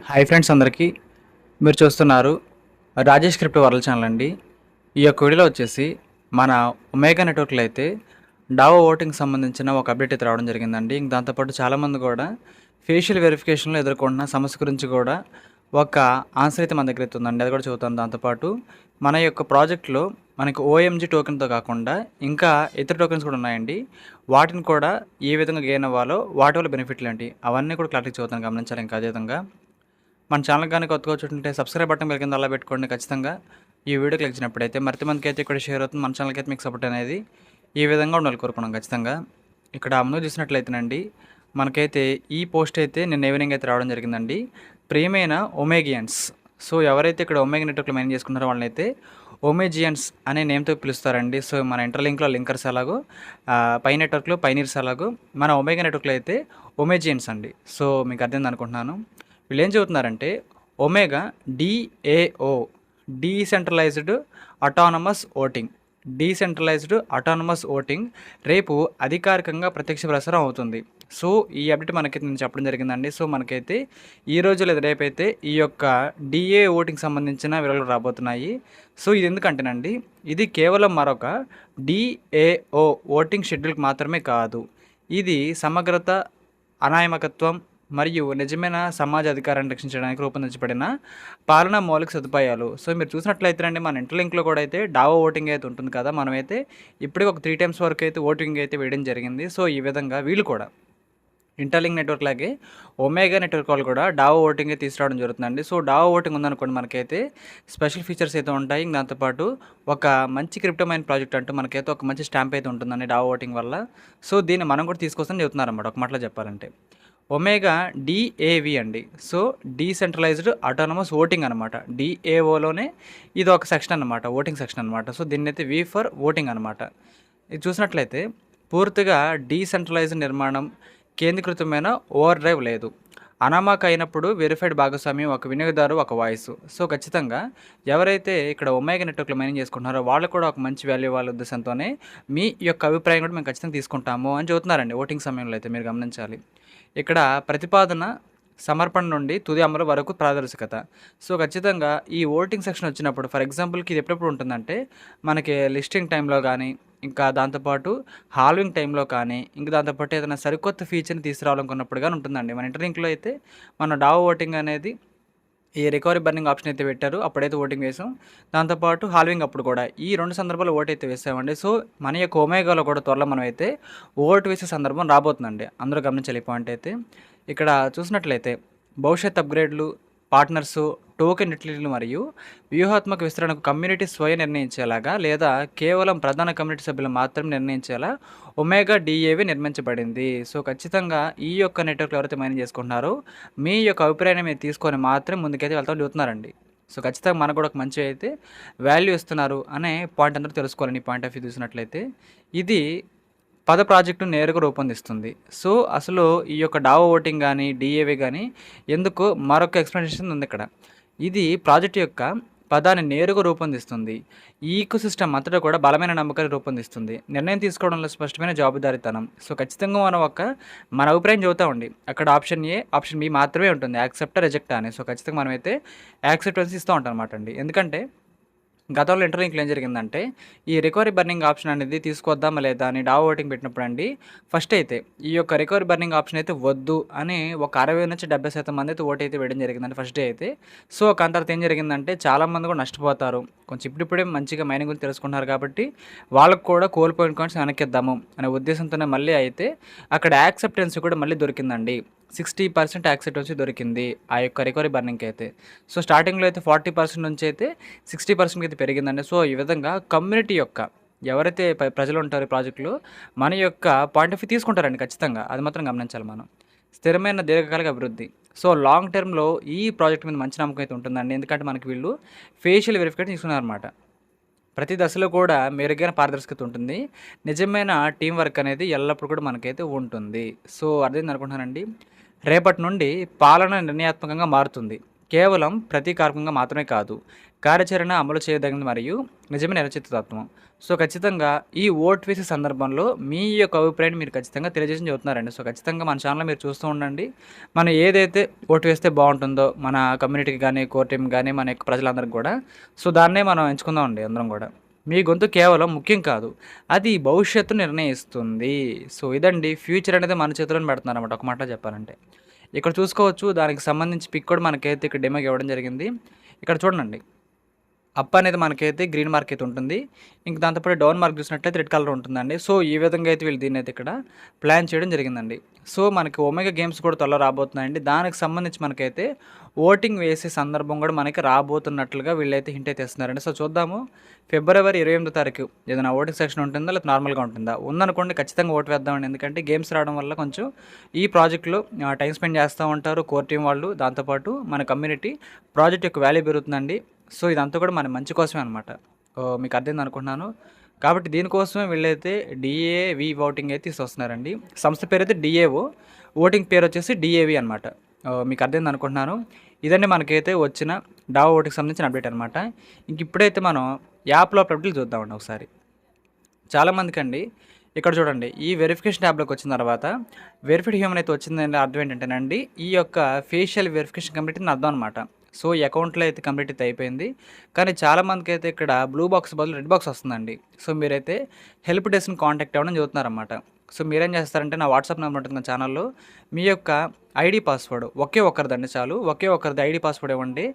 Hi friends అందరికీ. మీరు చూస్తున్నారు రాజేష్ క్రిప్టో వరల్డ్ ఛానల్ అండి. ఈ యొక్క వీడియోలో వచ్చేసి మన ఒమేగా నెట్వర్క్లో అయితే డావో ఓటింగ్ సంబంధించిన ఒక అప్డేట్ అయితే రావడం జరిగిందండి. ఇంక దాంతోపాటు చాలామంది కూడా ఫేషియల్ వెరిఫికేషన్లో ఎదుర్కొంటున్న సమస్య గురించి కూడా ఒక ఆన్సర్ అయితే మన దగ్గర అయితే ఉందండి. అది కూడా చెబుతాను. దాంతోపాటు మన యొక్క ప్రాజెక్ట్లో మనకి ఓఎంజీ టోకెన్తో కాకుండా ఇంకా ఇతర టోకెన్స్ కూడా ఉన్నాయండి. వాటిని కూడా ఏ విధంగా గెయిన్ అవ్వాలో వాటి వల్ల బెనిఫిట్లు ఏంటి అవన్నీ కూడా క్లారిటీ చెబుతాను, గమనించాలి. ఇంకా అదేవిధంగా మన ఛానల్ కానీ కొత్తగా చూస్తుంటే సబ్స్క్రైబ్ బటన్ బెల్ కింద అలా పెట్టుకోండి. ఖచ్చితంగా ఈ వీడియో క్లిక్ చేసినప్పుడైతే మరింత మందికి అయితే ఇక్కడ షేర్ అవుతుంది. మన ఛానల్కి అయితే మీకు సపోర్ట్ అనేది ఈ విధంగా ఉండాలి కోరుకున్నాం. ఖచ్చితంగా ఇక్కడ ముందు చూసినట్లయితేనండి, మనకైతే ఈ పోస్ట్ అయితే నిన్న ఈవినింగ్ అయితే రావడం జరిగిందండి. ప్రియమైన ఒమేగియన్స్, సో ఎవరైతే ఇక్కడ ఒమేగా నెట్వర్క్లో మైన్ చేసుకున్నారో వాళ్ళని అయితే ఒమేజియన్స్ అనే నేమ్తో పిలుస్తారండి. సో మన ఇంటర్లింక్లో లింకర్స్ అలాగో పై నెట్వర్క్లో పైనీర్స్ అలాగో మన ఒమేగా నెట్వర్క్లో అయితే ఒమేజియన్స్ అండి. సో మీకు అర్థం అనుకుంటున్నాను. వీళ్ళు ఏం చెబుతున్నారంటే omega DAO decentralised autonomous voting రేపు అధికారికంగా ప్రత్యక్ష ప్రసారం అవుతుంది. సో ఈ అప్డేట్ మనకైతే నేను చెప్పడం జరిగిందండి. సో మనకైతే ఈ రోజు లేదా రేపైతే ఈ యొక్క డిఏ ఓటింగ్ సంబంధించిన వివరాలు రాబోతున్నాయి. సో ఇది ఎందుకంటేనండి, ఇది కేవలం మరొక డిఏఓ ఓటింగ్ షెడ్యూల్కి మాత్రమే కాదు, ఇది సమగ్రత, అనామకత్వం మరియు నిజమైన సమాజ అధికారాన్ని రక్షించడానికి రూపొందించబడిన పాలనా మౌలిక సదుపాయాలు. సో మీరు చూసినట్లయితేనండి, మన ఇంటర్లింక్లో కూడా అయితే డావో ఓటింగ్ అయితే ఉంటుంది కదా. మనమైతే ఇప్పటికి ఒక 3 times వరకు అయితే ఓటింగ్ అయితే వేయడం జరిగింది. సో ఈ విధంగా వీళ్ళు కూడా ఇంటర్లింక్ నెట్వర్క్ లాగే ఒమేగా నెట్వర్క్ వాళ్ళు కూడా డావో ఓటింగ్ తీసుకురావడం జరుగుతుందండి. సో డావో ఓటింగ్ ఉందనుకోండి, మనకైతే స్పెషల్ ఫీచర్స్ అయితే ఉంటాయి. దాంతోపాటు ఒక మంచి క్రిప్టోమైన్ ప్రాజెక్ట్ అంటూ మనకైతే ఒక మంచి స్టాంప్ అయితే ఉంటుందండి డావో ఓటింగ్ వల్ల. సో దీన్ని మనం కూడా తీసుకొస్తామని చెబుతున్నారన్నమాట ఒక మాటలో చెప్పాలంటే. ఒమేగా డిఏవి అండి. సో డీసెంట్రలైజ్డ్ అటానమస్ ఓటింగ్ అనమాట. డిఏఓలోనే ఇది ఒక సెక్షన్ అనమాట, ఓటింగ్ సెక్షన్ అనమాట. సో దీన్ని అయితే వి ఫర్ ఓటింగ్ అనమాట. ఇది చూసినట్లయితే పూర్తిగా డీసెంట్రలైజ్డ్ నిర్మాణం, కేంద్రీకృతమైన ఓవర్ డ్రైవ్ లేదు. అనామక అయినప్పుడు వెరిఫైడ్ భాగస్వామ్యం, ఒక వినియోగదారు ఒక వాయిస్. సో ఖచ్చితంగా ఎవరైతే ఇక్కడ ఒమేగా నెట్వర్క్లో మైనింగ్ చేసుకుంటున్నారో వాళ్ళు కూడా ఒక మంచి వాల్యూ వాళ్ళ ఉద్దేశంతోనే మీ యొక్క అభిప్రాయం కూడా మేము ఖచ్చితంగా తీసుకుంటాము అని చెబుతున్నారండి. ఓటింగ్ సమయంలో అయితే మీరు గమనించాలి. ఇక్కడ ప్రతిపాదన సమర్పణ నుండి తుది అమలు వరకు పారదర్శకత. సో ఖచ్చితంగా ఈ ఓటింగ్ సెక్షన్ వచ్చినప్పుడు, ఫర్ ఎగ్జాంపుల్కి ఇది ఎప్పుడెప్పుడు ఉంటుందంటే మనకి లిస్టింగ్ టైంలో కానీ, ఇంకా దాంతోపాటు హాల్వింగ్ టైంలో కానీ, ఇంకా దాంతోపాటు ఏదైనా సరికొత్త ఫీచర్ని తీసుకురావాలనుకున్నప్పుడు కానీ ఉంటుందండి. మన ఇంటర్లింక్లో అయితే మన డావో ఓటింగ్ అనేది ఈ రికవరీ బర్నింగ్ ఆప్షన్ అయితే పెట్టారు, అప్పుడైతే ఓటింగ్ వేసాం. దాంతోపాటు హాల్వింగ్ అప్పుడు కూడా ఈ 2 సందర్భాల్లో ఓటు అయితే వేసామండి. సో మన యొక్క ఒమేగాలో కూడా త్వరలో మనం అయితే ఓటు వేసే సందర్భం రాబోతుందండి. అందరూ గమనించాలి ఈ పాయింట్ అయితే. ఇక్కడ చూసినట్లయితే భవిష్యత్ అప్గ్రేడ్లు, పార్ట్నర్సు, టోకెన్ యూటిలిటీలు మరియు వ్యూహాత్మక విస్తరణకు కమ్యూనిటీ స్వయం నిర్ణయించేలాగా లేదా కేవలం ప్రధాన కమ్యూనిటీ సభ్యులు మాత్రమే నిర్ణయించేలా ఒమేగా డిఏవి నిర్మించబడింది. సో ఖచ్చితంగా ఈ యొక్క నెట్వర్క్లో ఎవరైతే మైనింగ్ చేసుకుంటున్నారో మీ యొక్క అభిప్రాయాన్ని మీరు తీసుకొని మాత్రం ముందుకైతే వెళ్తామని చెబుతున్నారండి. సో ఖచ్చితంగా మనకు కూడా ఒక మంచి అయితే వాల్యూ ఇస్తున్నారు అనే పాయింట్ అందరూ తెలుసుకోవాలని పాయింట్ ఆఫ్ వ్యూ చూసినట్లయితే ఇది ప్రాజెక్టును నేరుగా రూపొందిస్తుంది. సో అసలు ఈ యొక్క డావో ఓటింగ్ కానీ డిఏవి కానీ ఎందుకు మరొక ఎక్స్ప్లెనేషన్ ఉంది ఇక్కడ. ఇది ప్రాజెక్ట్ యొక్క పదాన్ని నేరుగా రూపొందిస్తుంది. ఈ ఈకో సిస్టమ్ అంతటా కూడా బలమైన నమ్మకాన్ని రూపొందిస్తుంది. నిర్ణయం తీసుకోవడంలో స్పష్టమైన జవాబుదారీతనం. సో ఖచ్చితంగా మనం మన అభిప్రాయం చెబుతా ఉండి అక్కడ ఆప్షన్ ఏ, ఆప్షన్ బి మాత్రమే ఉంటుంది, యాక్సెప్ట్, రిజెక్ట్ అని. సో ఖచ్చితంగా మనమైతే యాక్సెప్టెన్స్ ఇస్తూ ఉంటాం అనమాట అండి. ఎందుకంటే గతంలో ఇంటర్లింక్లో ఏం జరిగిందంటే ఈ రికవరీ బర్నింగ్ ఆప్షన్ అనేది తీసుకొద్దామా లేదా అని డావో ఓటింగ్ పెట్టినప్పుడు అండి, ఫస్ట్ అయితే ఈ యొక్క రికవరీ బర్నింగ్ ఆప్షన్ అయితే వద్దు అని ఒక 60 నుంచి 70% మంది అయితే ఓటు అయితే వేయడం జరిగిందండి ఫస్ట్ డే అయితే. సో ఒక తర్వాత ఏం జరిగిందంటే చాలామంది కూడా నష్టపోతారు, కొంచెం ఇప్పుడిప్పుడే మంచిగా మైనింగ్ గురించి తెలుసుకుంటున్నారు కాబట్టి వాళ్ళకు కూడా కోల్పోయిన కాయిన్స్ వెనక్కిద్దాము అనే ఉద్దేశంతోనే మళ్ళీ అయితే అక్కడ యాక్సెప్టెన్స్ కూడా మళ్ళీ దొరికిందండి. 60% యాక్సెప్టెన్స్ దొరికింది ఆ యొక్క రికవరీ బర్నింగ్కి అయితే. సో స్టార్టింగ్లో అయితే 40% నుంచి అయితే 60%కి అయితే పెరిగిందండి. సో ఈ విధంగా కమ్యూనిటీ యొక్క ఎవరైతే ప్రజలు ఉంటారో ప్రాజెక్టులు మన యొక్క పాయింట్ ఆఫ్ వ్యూ తీసుకుంటారండి ఖచ్చితంగా. అది మాత్రం గమనించాలి మనం. స్థిరమైన దీర్ఘకాలిక అభివృద్ధి. సో లాంగ్ టర్మ్లో ఈ ప్రాజెక్ట్ మీద మంచి నమ్మకం అయితే ఉంటుందండి. ఎందుకంటే మనకి వీళ్ళు ఫేషియల్ వెరిఫికేషన్ తీసుకున్నారన్నమాట. ప్రతి దశలో కూడా మెరుగైన పారదర్శకత ఉంటుంది. నిజమైన టీం వర్క్ అనేది ఎల్లప్పుడూ కూడా మనకైతే ఉంటుంది. సో అర్థమైంది అనుకుంటున్నానండి. రేపటి నుండి పాలన నిర్ణయాత్మకంగా మారుతుంది. కేవలం ప్రతీకాత్మకంగా మాత్రమే కాదు, కార్యాచరణ అమలు చేయదగినది మరియు నిజమైన నిశ్చితత్వం. సో, ఖచ్చితంగా ఈ ఓట్ వేసే సందర్భంలో మీ యొక్క అభిప్రాయాన్ని మీరు ఖచ్చితంగా తెలియజేసి చెబుతున్నారండి. సో, ఖచ్చితంగా మన ఛానల్ మీరు చూస్తూ ఉండండి. మనం ఏదైతే ఓటు వేస్తే బాగుంటుందో మన కమ్యూనిటీకి కానీ, కోర్ టీమ్‌కి గానీ, మన యొక్క ప్రజలందరికి కూడా, సో, దాన్నే మనం ఎంచుకుందామండి అందరం గూడా. మీ గొంతు కేవలం ముఖ్యం కాదు, అది భవిష్యత్తును నిర్ణయిస్తుంది. సో, ఇదండి ఫ్యూచర్ అనేది మన చేతిలోనే పెడుతున్నారన్నమాట ఒక మాటలో చెప్పాలంటే. ఇక్కడ చూసుకోవచ్చు, దానికి సంబంధించి పిక్ కూడా మనకైతే ఇక్కడ డెమోకి ఇవ్వడం జరిగింది. ఇక్కడ చూడండి, అప్ అనేది మనకైతే గ్రీన్ మార్క్ అయితే ఉంటుంది. ఇంక దాంతోపాటు డౌన్ మార్క్ చూసినట్లయితే రెడ్ కలర్ ఉంటుందండి. సో, ఈ విధంగా అయితే వీళ్ళు దీన్నైతే ఇక్కడ ప్లాన్ చేయడం జరిగిందండి. సో, మనకి ఒమేగా గేమ్స్ కూడా త్వరలో రాబోతున్నాయండి. దానికి సంబంధించి మనకైతే ఓటింగ్ వేసే సందర్భం కూడా మనకి రాబోతున్నట్లుగా వీళ్ళైతే హింట్ అయితే ఇస్తున్నారండి. సో, చూద్దాము ఫిబ్రవరి 28వ తారీఖు ఏదైనా ఓటింగ్ సెక్షన్ ఉంటుందా, లేకపోతే నార్మల్గా ఉంటుందా? ఉందనుకోండి ఖచ్చితంగా ఓటు వేద్దామండి. ఎందుకంటే గేమ్స్ రావడం వల్ల కొంచెం ఈ ప్రాజెక్ట్‌లో టైం స్పెండ్ చేస్తూ ఉంటారు కోర్ టీమ్ వాళ్ళు. దాంతోపాటు మన కమ్యూనిటీ ప్రాజెక్ట్ యొక్క వాల్యూ పెరుగుతుందండి. సో, ఇదంతా కూడా మన మంచి కోసమే అనమాట. మీకు అర్థమైంది అనుకుంటున్నాను. కాబట్టి దీనికోసమే వీళ్ళైతే డీఏవి ఓటింగ్ అయితే తీసుకొస్తున్నారండి. సంస్థ పేరైతే డీఏఓ, ఓటింగ్ పేరు వచ్చేసి డీఏవి అనమాట. మీకు అర్థమైంది అనుకుంటున్నాను. ఇదండి మనకైతే వచ్చిన డావో ఓటింగ్‌కి సంబంధించిన అప్డేట్ అనమాట. ఇంక ఇప్పుడైతే మనం యాప్‌లో అప్డేట్లు చూద్దామండి ఒకసారి. చాలామందికండి ఇక్కడ చూడండి, ఈ వెరిఫికేషన్ ట్యాబ్‌లోకి వచ్చిన తర్వాత వెరిఫైడ్ హ్యూమన్ అయితే వచ్చిందంటే అర్థం ఏంటంటేనండి, ఈ యొక్క ఫేషియల్ వెరిఫికేషన్ కంప్లీట్ అని అర్థం అనమాట. సో, ఈ అకౌంట్‌లో అయితే కంప్లీట్ అయితే అయిపోయింది. కానీ చాలామందికైతే ఇక్కడ బ్లూ బాక్స్ బదులు రెడ్ బాక్స్ వస్తుందండి. సో, మీరైతే హెల్ప్ డెస్క్‌ని కాంటాక్ట్ అవ్వడం చెబుతున్నారన్నమాట. సో, మీరేం చేస్తారంటే నా వాట్సాప్ నెంబర్ ఉంటుంది కదా ఛానల్‌లో, మీ యొక్క ఐడీ పాస్వర్డ్ ఒకే ఒక్కరిదండి చాలు. ఒకే ఒక్కరిది ఐడీ పాస్వర్డ్ ఇవ్వండి.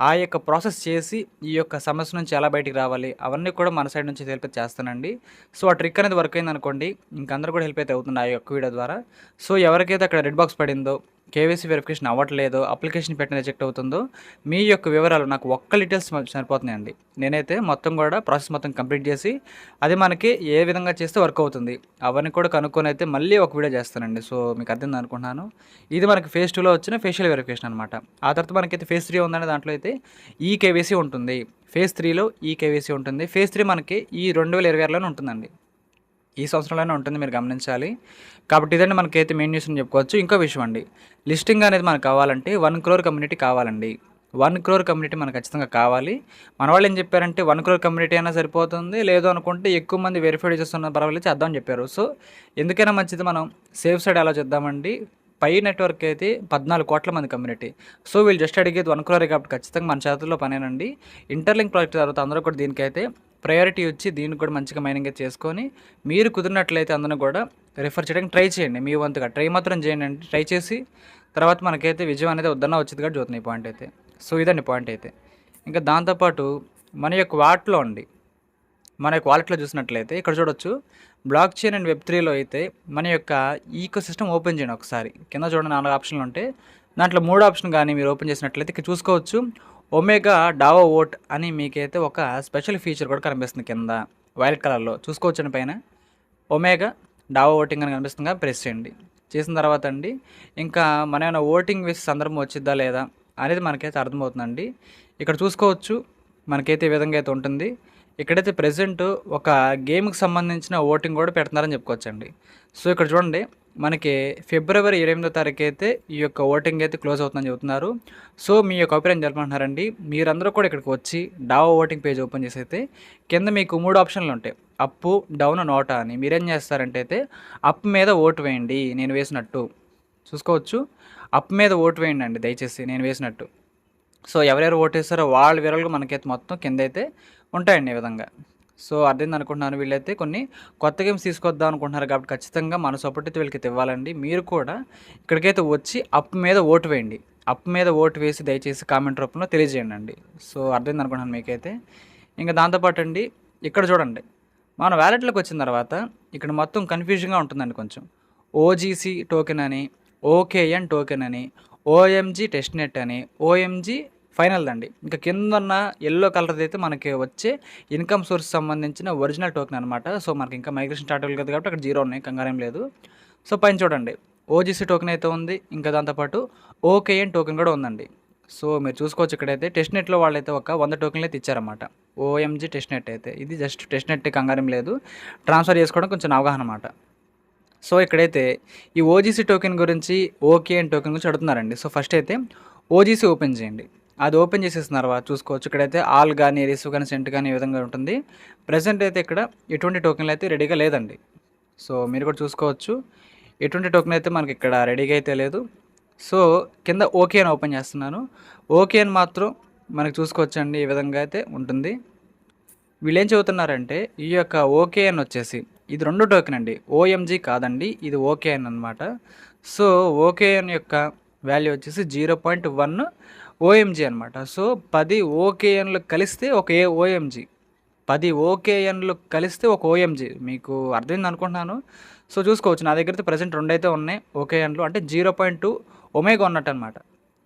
ఆ యొక్క ప్రాసెస్ చేసి ఈ యొక్క సమస్య నుంచి ఎలా బయటికి రావాలి అవన్నీ కూడా మన సైడ్ నుంచి హెల్ప్ అయితే చేస్తానండి. సో, ఆ ట్రిక్ అనేది వర్క్ అయిందనుకోండి, ఇంక అందరూ కూడా హెల్ప్ అయితే అవుతుంది ఆ యొక్క వీడియో ద్వారా. సో, ఎవరికైతే అక్కడ రెడ్ బాక్స్ పడిందో, కేవైసీ వెరిఫికేషన్ అవ్వట్లేదో, అప్లికేషన్ పెట్టిన రిజెక్ట్ అవుతుందో, మీ యొక్క వివరాలు నాకు ఒక్క డీటెయిల్స్ సరిపోతున్నాయండి. నేనైతే మొత్తం కూడా ప్రాసెస్ మొత్తం కంప్లీట్ చేసి అది మనకి ఏ విధంగా చేస్తే వర్క్ అవుతుంది అవన్నీ కూడా కనుక్కొని అయితే మళ్ళీ ఒక వీడియో చేస్తానండి. సో, మీకు అర్థమైంది అనుకుంటున్నాను. ఇది మనకి ఫేజ్ 2లో వచ్చిన ఫేషియల్ వెరిఫికేషన్ అనమాట. ఆ తర్వాత మనకైతే ఫేజ్ 3 ఉందండి. దాంట్లో అయితే ఈ కేవైసీ ఉంటుంది. ఫేజ్ 3లో ఈ కేవైసీ ఉంటుంది. ఫేజ్ 3 మనకి ఈ 2026లోనే ఉంటుందండి. ఈ సంవత్సరంలోనే ఉంటుంది, మీరు గమనించాలి. కాబట్టి ఇదండి మనకైతే మెయిన్ న్యూస్ అని చెప్పుకోవచ్చు. ఇంకో విషయం అండి, లిస్టింగ్ అనేది మనకు కావాలంటే 1 crore కమ్యూనిటీ కావాలండి. 1 crore కమ్యూనిటీ మనకు ఖచ్చితంగా కావాలి. మన వాళ్ళు ఏం చెప్పారంటే 1 crore కమ్యూనిటీ అయినా సరిపోతుంది, లేదు అనుకుంటే ఎక్కువ మంది వెరిఫైడ్ చేస్తున్న పర్వాలేదు చేద్దామని చెప్పారు. సో, ఎందుకైనా మంచిది మనం సేఫ్ సైడ్ అలా చేద్దామండి. పై నెట్వర్క్ అయితే 14 కోట్ల మంది కమ్యూనిటీ. సో, వీళ్ళు జస్ట్ అడిగేది 1 crore కాబట్టి ఖచ్చితంగా మన చేతుల్లో పనేనండి. ఇంటర్లింక్ ప్రాజెక్ట్ తర్వాత అందరూ కూడా దీనికైతే ప్రయారిటీ వచ్చి దీనికి కూడా మంచిగా మైనింగ్ చేసుకొని, మీరు కుదిరినట్లయితే అందరిని కూడా రిఫర్ చేయడానికి ట్రై చేయండి. మీ వంతుగా ట్రై మాత్రం చేయండి. అంటే ట్రై చేసి తర్వాత మనకైతే విజయం అనేది వద్దన్నా వచ్చింది కాబట్టి చూస్తుంది ఈ పాయింట్ అయితే. సో, ఇదండి పాయింట్ అయితే. ఇంకా దాంతోపాటు మన యొక్క వాటిలో అండి, మన యొక్క వాలెట్‌లో చూసినట్లయితే ఇక్కడ చూడొచ్చు, బ్లాక్ చైన్ అండ్ వెబ్3లో అయితే మన యొక్క ఈకో సిస్టమ్ ఓపెన్ చేయండి ఒకసారి. కింద చూడండి 4 ఆప్షన్లు ఉంటాయి. దాంట్లో 3 ఆప్షన్ కానీ మీరు ఓపెన్ చేసినట్లయితే ఇక్కడ చూసుకోవచ్చు, ఒమేగా డావో ఓట్ అని మీకైతే ఒక స్పెషల్ ఫీచర్ కూడా కనిపిస్తుంది కింద వైలెట్ కలర్లో చూసుకోవచ్చండి. పైన ఒమేగా డావో ఓటింగ్ అని కనిపిస్తుందిగా, ప్రెస్ చేయండి. చేసిన తర్వాత అండి ఇంకా మన ఏమైనా ఓటింగ్ వేసే సందర్భం వచ్చిద్దా లేదా అనేది మనకైతే అర్థమవుతుందండి. ఇక్కడ చూసుకోవచ్చు మనకైతే ఈ విధంగా అయితే ఉంటుంది. ఇక్కడైతే ప్రెజెంట్ ఒక గేమ్కి సంబంధించిన ఓటింగ్ కూడా పెడుతున్నారని చెప్పుకోవచ్చండి. సో, ఇక్కడ చూడండి మనకి ఫిబ్రవరి 28వ తారీఖు అయితే ఈ యొక్క ఓటింగ్ అయితే క్లోజ్ అవుతుందని చెబుతున్నారు. సో, మీ యొక్క అభిప్రాయం జరపమంటున్నారండి. మీరందరూ కూడా ఇక్కడికి వచ్చి డావో ఓటింగ్ పేజ్ ఓపెన్ చేసి అయితే కింద మీకు 3 ఆప్షన్లు ఉంటాయి, అప్పు, డౌన్, నోటా అని. మీరేం చేస్తారంటే అయితే అప్ మీద ఓటు వేయండి, నేను వేసినట్టు చూసుకోవచ్చు. అప్ మీద ఓటు వేయండి అండి దయచేసి, నేను వేసినట్టు. సో, ఎవరెవరు ఓటేస్తారో వాళ్ళ వివరాలు మనకైతే మొత్తం కింద అయితే ఉంటాయండి ఈ విధంగా. సో, అర్థమైంది అనుకుంటున్నాను. వీళ్ళైతే కొన్ని కొత్త గేమ్స్ తీసుకొద్దాం అనుకుంటున్నారు కాబట్టి ఖచ్చితంగా మన సపోర్ట్ అయితే వీళ్ళకి ఇవ్వాలండి. మీరు కూడా ఇక్కడికైతే వచ్చి అప్ మీద ఓటు వేయండి. అప్ మీద ఓటు వేసి దయచేసి కామెంట్ రూపంలో తెలియజేయండి అండి. సో, అర్థమైంది అనుకుంటున్నాను మీకైతే. ఇంకా దాంతోపాటు అండి ఇక్కడ చూడండి, మన వ్యాలెట్లోకి వచ్చిన తర్వాత ఇక్కడ మొత్తం కన్ఫ్యూజన్గా ఉంటుందండి కొంచెం. ఓజీసీ టోకెన్ అని, ఓకేఎన్ టోకెన్ అని, ఓఎంజీ టెస్ట్నెట్ అని, ఓఎంజీ ఫైనల్ అండి. ఇంకా కిందన్న ఎల్లో కలర్ది అయితే మనకి వచ్చే ఇన్కమ్ సోర్స్ సంబంధించిన ఒరిజినల్ టోకెన్ అనమాట. సో, మనకి ఇంకా మైగ్రేషన్ స్టార్ట్ అవ్వలేదు కాబట్టి అక్కడ 0 ఉన్నాయి, కంగారేం లేదు. సో, పైన చూడండి ఓజీసీ టోకెన్ అయితే ఉంది. ఇంకా దాంతోపాటు ఓకేఎన్ టోకెన్ కూడా ఉందండి. సో, మీరు చూసుకోవచ్చు ఇక్కడైతే టెస్ట్నెట్లో వాళ్ళైతే ఒక 100 టోకెన్లు అయితే ఇచ్చారన్నమాట. ఓఎంజీ టెస్ట్నెట్ అయితే ఇది జస్ట్ టెస్ట్నెట్, కంగారేం లేదు. ట్రాన్స్ఫర్ చేసుకోవడం కొంచెం అవగాహన అన్నమాట. సో, ఇక్కడైతే ఈ ఓజీసీ టోకెన్ గురించి, ఓకేఎన్ టోకెన్ గురించి అడుగుతున్నారండి. సో, ఫస్ట్ అయితే ఓజీసీ ఓపెన్ చేయండి. అది ఓపెన్ చేసేసిన తర్వాత చూసుకోవచ్చు. ఇక్కడైతే ఆల్ కానీ, రిసీవ్ కానీ, సెంట్ కానీ ఈ విధంగా ఉంటుంది. ప్రెజెంట్ అయితే ఇక్కడ ఎటువంటి టోకెన్లు అయితే రెడీగా లేదండి. సో మీరు కూడా చూసుకోవచ్చు. ఎటువంటి టోకెన్ అయితే మనకి ఇక్కడ రెడీగా అయితే లేదు. సో కింద ఓకే అని ఓపెన్ చేస్తున్నాను. ఓకే అని మాత్రం మనకు చూసుకోవచ్చండి. ఈ విధంగా అయితే ఉంటుంది. వీళ్ళు ఏం చెబుతున్నారంటే ఈ యొక్క ఓకేఎన్ వచ్చేసి ఇది 2 టోకెన్ అండి. ఓఎంజీ కాదండి, ఇది ఓకేఎన్ అనమాట. సో ఓకేఎన్ యొక్క వాల్యూ వచ్చేసి 0.1 ఓఎంజీ అనమాట. సో 10 ఓకేఎన్లు కలిస్తే ఒక ఓఎంజీ, 10 ఓకేఎన్లు కలిస్తే ఒక ఓఎంజీ. మీకు అర్థమైంది అనుకుంటున్నాను. సో చూసుకోవచ్చు, నా దగ్గర అయితే ప్రజెంట్ 2 అయితే ఉన్నాయి ఓకేఎన్లు, అంటే 0.2 ఒమేగా ఉన్నట్టు అనమాట.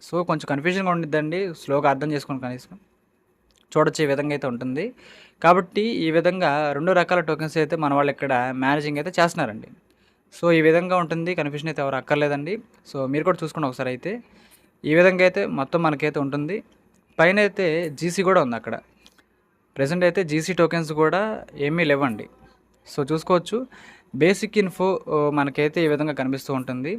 సో కొంచెం కన్ఫ్యూజన్గా ఉండిద్దండి, స్లోగా అర్థం చేసుకోండి కనీసం. చూడొచ్చు ఈ విధంగా అయితే ఉంటుంది. కాబట్టి ఈ విధంగా 2 రకాల టోకెన్స్ అయితే మన వాళ్ళు ఇక్కడ మేనేజింగ్ అయితే చేస్తున్నారండి. సో ఈ విధంగా ఉంటుంది. కన్ఫ్యూజన్ అయితే ఎవరు అక్కర్లేదండి. సో మీరు కూడా చూసుకోండి ఒకసారి అయితే. ఈ విధంగా అయితే మొత్తం మనకైతే ఉంటుంది. పైన అయితే జీసీ కూడా ఉంది అక్కడ. ప్రెజెంట్ అయితే జీసీ టోకెన్స్ కూడా ఏమీ లేవండి. సో చూసుకోవచ్చు, బేసిక్ ఇన్ఫో మనకైతే ఈ విధంగా కనిపిస్తూ ఉంటుంది.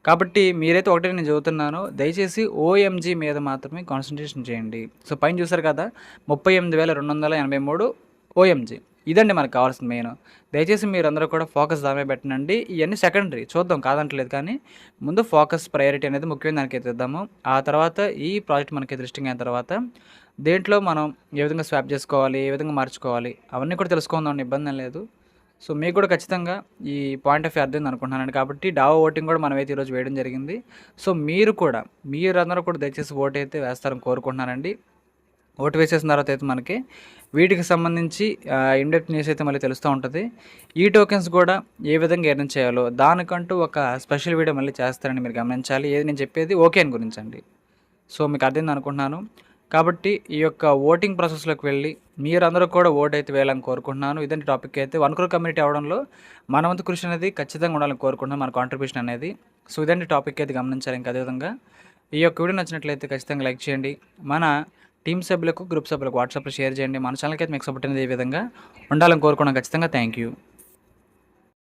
కాబట్టి మీరైతే ఒకటే నేను చదువుతున్నాను, దయచేసి ఓఎంజీ మీద మాత్రమే కాన్సన్ట్రేషన్ చేయండి. సో పైన చూసారు కదా, 38,283 ఓఎంజీ. ఇదండి మనకు కావాల్సింది మెయిన్. దయచేసి మీరందరూ కూడా ఫోకస్ దాని మీద పెట్టండి. ఇవన్నీ సెకండరీ, చూద్దాం కాదంటలేదు, కానీ ముందు ఫోకస్ ప్రయారిటీ అనేది ముఖ్యమైన దానికైతే ఇద్దాము. ఆ తర్వాత ఈ ప్రాజెక్ట్ మనకి దృష్టికి అయిన తర్వాత దేంట్లో మనం ఏ విధంగా స్వాప్ చేసుకోవాలి, ఏ విధంగా మార్చుకోవాలి, అవన్నీ కూడా తెలుసుకుందాం, ఇబ్బంది ఏం లేదు. సో మీకు కూడా ఖచ్చితంగా ఈ పాయింట్ ఆఫ్ వ్యూ అర్థమైంది అనుకుంటున్నాను. కాబట్టి డావో ఓటింగ్ కూడా మనమైతే ఈరోజు వేయడం జరిగింది. సో మీరందరూ కూడా దయచేసి ఓటు అయితే వేస్తారని కోరుకుంటున్నానండి. ఓటు వేసేసిన తర్వాత అయితే మనకి వీటికి సంబంధించి ఇన్డెప్త్ న్యూస్ అయితే మళ్ళీ తెలుస్తూ ఉంటుంది. ఈ టోకెన్స్ కూడా ఏ విధంగా ఎర్న్ చేయాలో దానికంటూ ఒక స్పెషల్ వీడియో మళ్ళీ చేస్తారని మీరు గమనించాలి. ఏది నేను చెప్పేది ఓకేఎన్ గురించి అండి. సో మీకు అర్థమైంది అనుకుంటున్నాను. కాబట్టి ఈ యొక్క ఓటింగ్ ప్రాసెస్లోకి వెళ్ళి మీరందరూ కూడా ఓటు అయితే వేయాలని కోరుకుంటున్నాను. ఇదంటే టాపిక్ అయితే 1 crore కమ్యూనిటీ అవడంలో మన వంతు కృషి అనేది ఖచ్చితంగా ఉండాలని కోరుకుంటున్నాను, మన కాంట్రిబ్యూషన్ అనేది. సో ఇదంటే టాపిక్ అయితే గమనించాలి. ఇంకా అదేవిధంగా ఈ యొక్క వీడియో నచ్చినట్లయితే ఖచ్చితంగా లైక్ చేయండి. మన టీమ్ సభ్యులకు, గ్రూప్ సభ్యులకు వాట్సాప్లో షేర్ చేయండి. మన ఛానల్కి అయితే మీకు సపోర్ట్ అనేది ఈ విధంగా ఉండాలని కోరుకున్నాను ఖచ్చితంగా. Thank you.